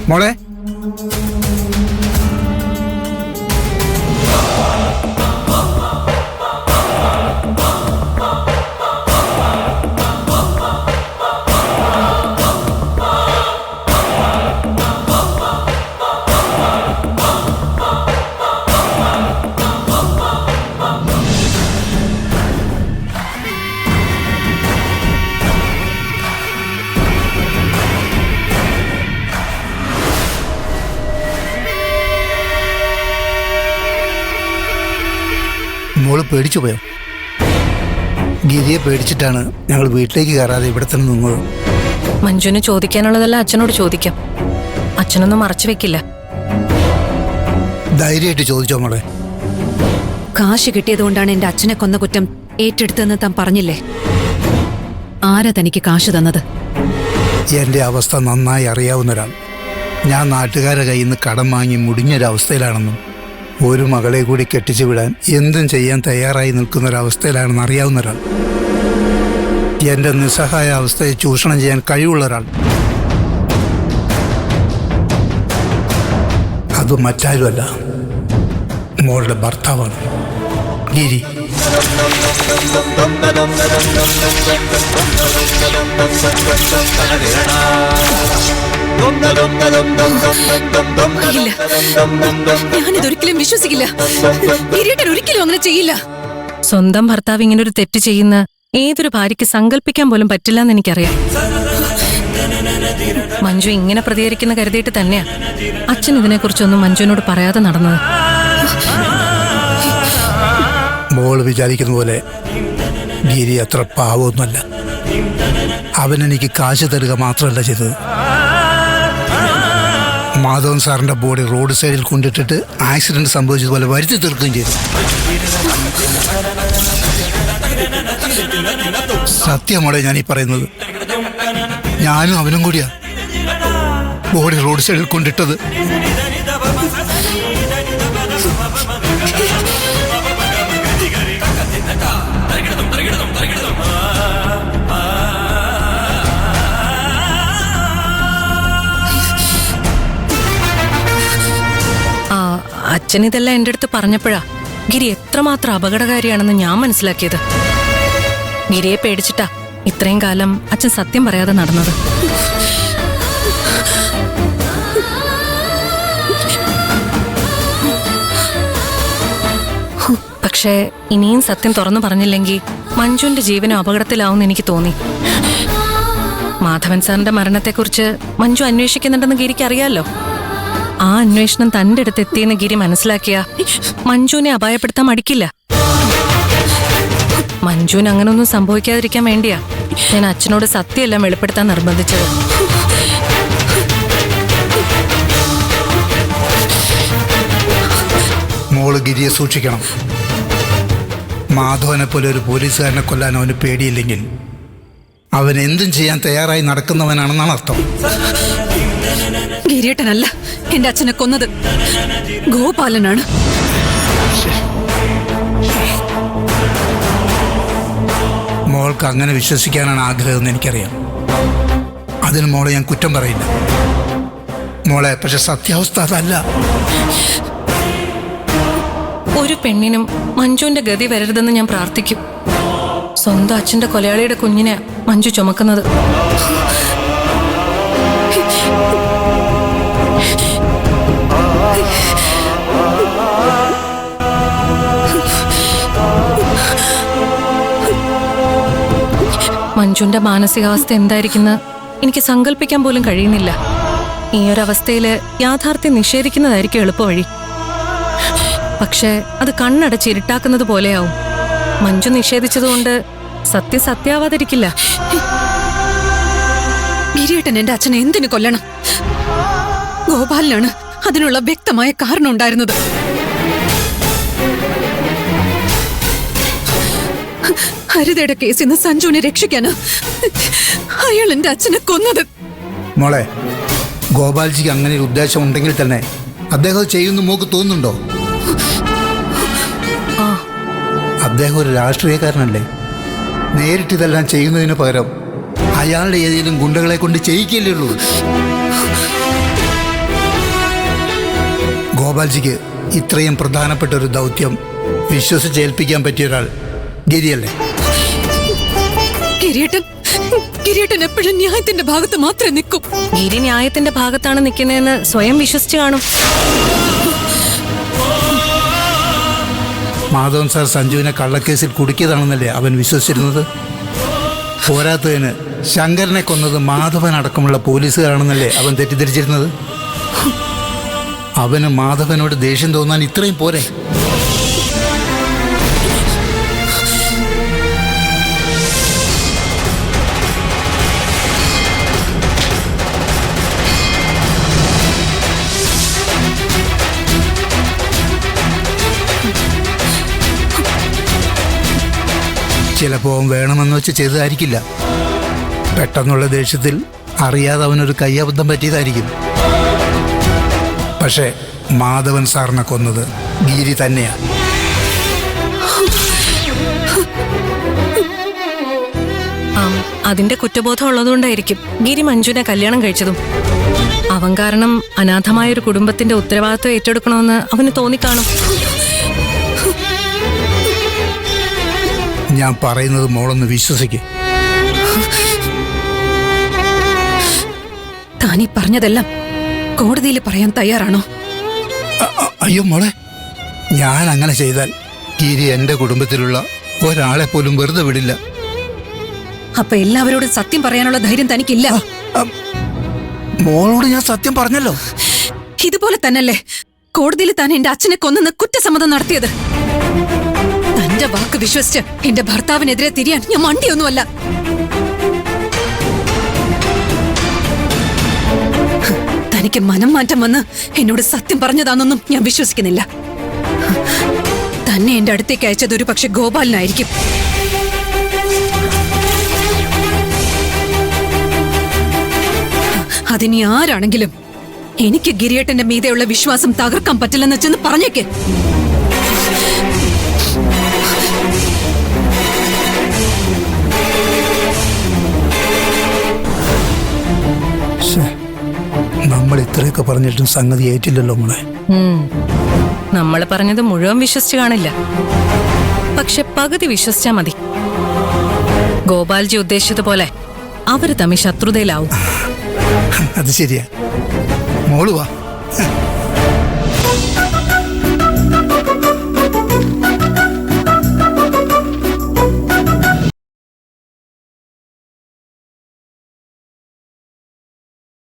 മോളെ മോള് പേടിച്ചു പോയോ? ഗിരിയെ പേടിച്ചിട്ടാണ് ഞങ്ങൾ വീട്ടിലേക്ക് കയറാതെ ഇവിടെ തന്നെ നിന്നത്. മഞ്ജുവിന് ചോദിക്കാനുള്ളതെല്ലാം അച്ഛനോട് ചോദിക്കാം. അച്ഛനൊന്നും മറച്ചു വെക്കില്ല. ധൈര്യമായിട്ട് ചോദിച്ചോ മോളെ. കാശ് കിട്ടിയതുകൊണ്ടാണ് എന്റെ അച്ഛനെ കൊന്ന കുറ്റം ഏറ്റെടുത്തെന്ന് താൻ പറഞ്ഞില്ലേ? ആരാ തനിക്ക് കാശ് തന്നത്? എൻ്റെ അവസ്ഥ നന്നായി അറിയാവുന്ന ഒരാൾ. ഞാൻ നാട്ടുകാരെ കയ്യിൽ നിന്ന് കടം വാങ്ങി മുടിഞ്ഞൊരവസ്ഥയിലാണെന്നും ഒരു മകളെ കൂടി കെട്ടിച്ചു വിടാൻ എന്തും ചെയ്യാൻ തയ്യാറായി നിൽക്കുന്നൊരവസ്ഥയിലാണെന്ന് അറിയാവുന്ന ഒരാൾ. എൻ്റെ നിസ്സഹായ അവസ്ഥയെ ചൂഷണം ചെയ്യാൻ കഴിവുള്ള ഒരാൾ. അത് മറ്റാരുമല്ല, മോളുടെ ഭർത്താവാണ് ഗിരി. ഞാനിതൊരിക്കലും വിശ്വസിക്കില്ല. ഒരിക്കലും അങ്ങനെ ചെയ്യില്ല. സ്വന്തം ഭർത്താവ് ഇങ്ങനൊരു തെറ്റ് ചെയ്യുന്ന ഏതൊരു ഭാര്യയ്ക്ക് സങ്കല്പിക്കാൻ പോലും പറ്റില്ല എന്ന് എനിക്കറിയാം. മഞ്ജു ഇങ്ങനെ പ്രതികരിക്കുന്ന കരുതിയിട്ട് തന്നെയാ അച്ഛൻ ഇതിനെക്കുറിച്ചൊന്നും മഞ്ജുവിനോട് പറയാതെ നടന്നത്. മോള് വിചാരിക്കുന്ന പോലെ ഗിരി അത്ര പാവമൊന്നുമല്ല. അവനെനിക്ക് കാശ് തരിക മാത്രമല്ല ചെയ്തത്, മാധവൻ സാറിൻ്റെ ബോഡി റോഡ് സൈഡിൽ കൊണ്ടിട്ടിട്ട് ആക്സിഡന്റ് സംഭവിച്ചതുപോലെ വരുത്തി തീർക്കുകയും ചെയ്തു. സത്യമോടെ ഞാനീ പറയുന്നത്. ഞാനും അവനും കൂടിയാ ബോഡി റോഡ് സൈഡിൽ കൊണ്ടിട്ടത്. അച്ഛൻ ഇതെല്ലാം എൻ്റെ അടുത്ത് പറഞ്ഞപ്പോഴാ ഗിരി എത്രമാത്രം അപകടകാരിയാണെന്ന് ഞാൻ മനസ്സിലാക്കിയത്. ഗിരിയെ പേടിച്ചിട്ടാ ഇത്രയും കാലം അച്ഛൻ സത്യം പറയാതെ നടന്നത്. പക്ഷേ ഇനിയും സത്യം തുറന്നു പറഞ്ഞില്ലെങ്കിൽ മഞ്ജുവിന്റെ ജീവനും അപകടത്തിലാവുമെന്ന് എനിക്ക് തോന്നി. മാധവൻ സാറിന്റെ മരണത്തെക്കുറിച്ച് മഞ്ജു അന്വേഷിക്കുന്നുണ്ടെന്ന് ഗിരിക്ക് അറിയാലോ. ആ അന്വേഷണം തന്റെ അടുത്ത് എത്തിയെന്ന് ഗിരി മനസ്സിലാക്കിയ മഞ്ജുവിനെ അപായപ്പെടുത്താൻ മടിക്കില്ല. മഞ്ജുവിന് അങ്ങനൊന്നും സംഭവിക്കാതിരിക്കാൻ വേണ്ടിയാ ഞാൻ അച്ഛനോട് സത്യമെല്ലാം വെളിപ്പെടുത്താൻ നിർബന്ധിച്ചത്. മോള് ഗിരിയെ സൂക്ഷിക്കണം. മാധവനെ പോലെ ഒരു പോലീസുകാരനെ കൊല്ലാൻ അവന് പേടിയില്ലെങ്കിൽ അവൻ എന്തും ചെയ്യാൻ തയ്യാറായി നടക്കുന്നവനാണെന്നാണ് അർത്ഥം. ഗിരിയേട്ടനല്ല എന്റെ അച്ഛനെ കൊന്നത്, ഗോപാലനാണ്. മോൾക്ക് അങ്ങനെ വിശ്വസിക്കാനാണ് ആഗ്രഹമെന്ന് എനിക്കറിയാം. അതിന് മോളെ ഞാൻ കുറ്റം പറയില്ല മോളെ. പക്ഷെ സത്യാവസ്ഥ അതല്ല. ഒരു പെണ്ണിനും മഞ്ജുവിന്റെ ഗതി വരരുതെന്ന് ഞാൻ പ്രാർത്ഥിക്കും. സ്വന്തം അച്ഛന്റെ കൊലയാളിയുടെ കുഞ്ഞിനെ മഞ്ജു ചുമക്കുന്നത്. മഞ്ജുവിന്റെ മാനസികാവസ്ഥ എന്തായിരിക്കുന്ന എനിക്ക് സങ്കല്പിക്കാൻ പോലും കഴിയുന്നില്ല. ഈ ഒരവസ്ഥയില് യാഥാർത്ഥ്യം നിഷേധിക്കുന്നതായിരിക്കും എളുപ്പവഴി. പക്ഷെ അത് കണ്ണടച്ചിരുട്ടാക്കുന്നത് പോലെയാവും. മഞ്ജു നിഷേധിച്ചതുകൊണ്ട് സത്യം സത്യാവാതിരിക്കില്ല. ഗിരിയേട്ടൻ എന്റെ അച്ഛനെ എന്തിനു കൊല്ലണം? ഗോപാലനാണ് അതിനുള്ള വ്യക്തമായ കാരണം ഉണ്ടായിരുന്നത്. ഹരിതയുടെ കേസിൽ നിന്ന് സഞ്ജുവിനെ രക്ഷിക്കാന് അയാൾ എന്റെ അച്ഛനെ കൊന്നത്. മോളെ, ഗോപാൽജിക്ക് അങ്ങനെ ഒരു ഉദ്ദേശം ഉണ്ടെങ്കിൽ തന്നെ അദ്ദേഹം ചെയ്യുന്നു മോക്ക് തോന്നുന്നുണ്ടോ? അദ്ദേഹം ഒരു രാഷ്ട്രീയക്കാരനല്ലേ? നേരിട്ടിതെല്ലാം ചെയ്യുന്നതിന് പകരം അയാളുടെ ഏതെങ്കിലും ഗുണ്ടകളെ കൊണ്ട് ചെയ്യിക്കല്ലേ ഉള്ളൂ. ഗോപാൽജിക്ക് ഇത്രയും പ്രധാനപ്പെട്ട ഒരു ദൗത്യം വിശ്വസിച്ചേൽപ്പിക്കാൻ പറ്റിയ ഒരാൾ ഗിരിയല്ലേ? കിരീട്ടൻ എപ്പോഴും ന്യായത്തിന്റെ ഭാഗത്ത് മാത്രമേ നിൽക്കൂ. ഗിരി ന്യായത്തിന്റെ ഭാഗത്താണ് നിൽക്കുന്നതെന്ന് സ്വയം വിശ്വസിച്ച് കാണും. മാധവൻ സാർ സഞ്ജുവിനെ കള്ളക്കേസിൽ കുടുക്കിയതാണെന്നല്ലേ അവൻ വിശ്വസിച്ചിരുന്നത്? പോരാത്തതിന് ശങ്കരനെ കൊന്നത് മാധവൻ അടക്കമുള്ള പോലീസുകാരാണെന്നല്ലേ അവൻ തെറ്റിദ്ധരിച്ചിരുന്നത്? അവന് മാധവനോട് ദേഷ്യം തോന്നാൻ ഇത്രയും പോരെ? ചിലപ്പോൾ അവൻ വേണമെന്ന് വെച്ച് ചെയ്തതായിരിക്കില്ല. പെട്ടെന്നുള്ള ദേഷ്യത്തിൽ അറിയാതെ അവനൊരു കയ്യബദ്ധം പറ്റിയതായിരിക്കും. പക്ഷേ മാധവൻ സാറിനെ കൊന്നത് ഗിരി തന്നെയാണ്. അതിന്റെ കുറ്റബോധം ഉള്ളതുകൊണ്ടായിരിക്കും ഗിരി മഞ്ജുവിനെ കല്യാണം കഴിച്ചതും. അവൻ കാരണം അനാഥമായൊരു കുടുംബത്തിന്റെ ഉത്തരവാദിത്വം ഏറ്റെടുക്കണമെന്ന് അവന് തോന്നിക്കാണും. ഞാൻ പറയുന്നത് മോളൊന്ന് വിശ്വസിക്കും. താനീ പറഞ്ഞതെല്ലാം കോടതിയിൽ പറയാൻ തയ്യാറാണോ? അയ്യോ മോളെ, ഞാൻ അങ്ങനെ ചെയ്താൽ ഗിരി എൻ്റെ കുടുംബത്തിലുള്ള ഒരാളെ പോലും വെറുതെ വിടില്ല. അപ്പൊ എല്ലാവരോടും സത്യം പറയാനുള്ള ധൈര്യം തനിക്കില്ല? മോളോട് ഞാൻ സത്യം പറഞ്ഞല്ലോ. ഇതുപോലെ തന്നല്ലേ കോടതിയിൽ താൻ എന്റെ അച്ഛനെ കൊന്നെന്ന് കുറ്റസമ്മതം നടത്തിയത്? തന്റെ വാക്ക് വിശ്വസിച്ച് എന്റെ ഭർത്താവിനെതിരെ തിരിയാൻ ഞാൻ മണ്ടിയൊന്നുമല്ല. തനിക്ക് മനം മാറ്റം വന്ന് എന്നോട് സത്യം പറഞ്ഞതാണെന്നും ഞാൻ വിശ്വസിക്കുന്നില്ല. തന്നെ എന്റെ അടുത്തേക്ക് അയച്ചത് ഒരു പക്ഷെ ഗോപാലനായിരിക്കും. അതിനി ആരാണെങ്കിലും എനിക്ക് ഗിരിയേട്ടന്റെ മീതെയുള്ള വിശ്വാസം തകർക്കാൻ പറ്റില്ലെന്ന് ചെന്ന് പറഞ്ഞേക്ക്. നമ്മൾ ഇത്രയൊക്കെ പറഞ്ഞിട്ടും സംഗതി ഏറ്റില്ലല്ലോ മോളെ. നമ്മൾ പറഞ്ഞത് മുഴുവൻ വിശ്വസിച്ച് കാണില്ല, പക്ഷെ പകുതി വിശ്വസിച്ചാ മതി. ഗോപാൽജി ഉദ്ദേശിച്ചതുപോലെ അവര് തമ്മിൽ ശത്രുതയിലാവും. അത് ശരിയാ. മോള് വാ.